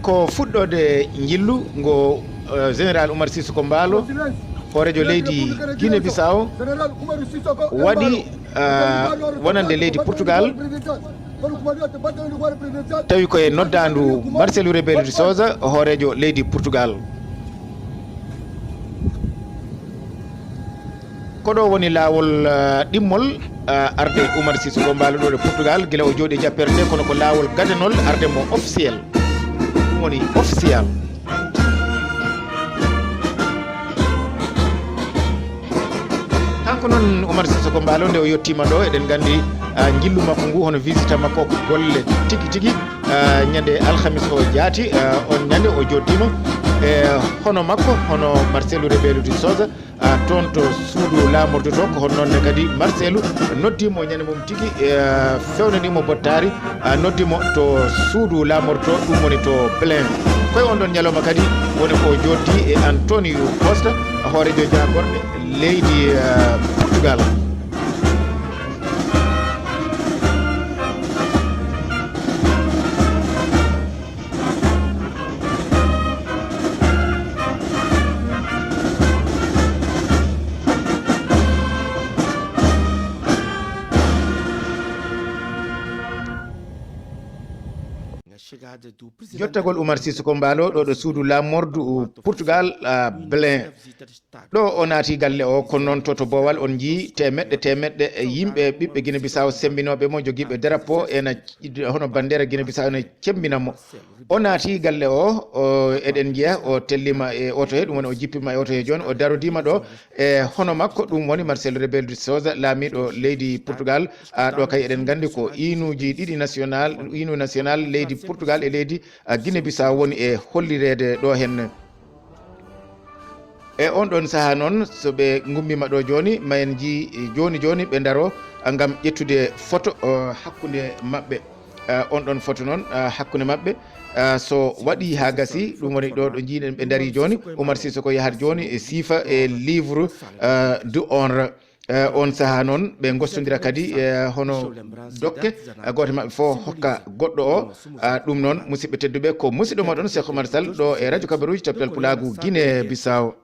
ko fuɗɗode jillu ngo général Umaro Sissoko Embaalo horejo leydi Guiné-Bissau waɗi wonande leydi Portugal tawi koye noddandu Marcelo Rebelo de Sousa horejo leydi Portugal. Koɗo woni laawol ɗimmol arde Umaro Sissoko Embaalo ɗo ɗo Portugal gila o jooɗi jappere nde kono ko laawol gadanol arde mo officiel ɗum woni officiel. Kanko noon Umaro Sissoko Embaalo nde o yettima ɗo eɗen gandi jillu makko ngu hono visita makko ko golle tigi tigi ñande alhamis o jaati on ñande o joddima hono makko hono Marcelo Rebelo de Sousa toon to suudu lamordo to ko hono noonne kadi Marcelo noddimo ñande mum tigi fewnanimo bottari noddimo to suudu lamordo ɗum woni to plein koye on ɗon ñalawma kadi woni ko joddi e Antonio Costa hoorejo jagorɗe leydi Portugal. Jottagol Umaro Sissoko Embaalo ɗo ɗo suudu lamordu Portugal Belin ɗo o naati galle o kono noon to Bowal on jii temeɗɗe yimɓe ɓiɓɓe Guinée-Bissau sembinoɓe mo joguiɓe drapeau ena hono bandera Guinée-Bissau ene cembinamo o naati galle o eɗen jiiya o tellima e oto he ɗum woni o jippima e oto he joni o darodima ɗo e hono makko ɗum woni Marcelo Rebelo de Sousa laamiɗo leydi Portugal ɗo kay eɗen gandi ko inuji ɗiɗi national leydi Portugal e leydi Guinée-Bissau woni e hollirede ɗo henne. E on ɗon saaha noon so ɓe gummima ɗo joni ma en ji joni ɓe daro gam ƴettude photo hakkude mabɓe on ɗon photo noon hakkude mabɓe so waɗi ha gasi ɗum woni ɗo ɗo jiiɗen ɓe daari joni Umaro Sissoko yahata joni e siifa e livre de honre on saaha noon ɓe gostodira kadi hono dokke goto mabɓe fof hokka goɗɗo o ɗum noon musidɓe tedduɓe ko musidɗo moɗon Cheikh Oumar Sall ɗo e radio Kabaruuji toɓɓere Pulagu Guinée-Bissau.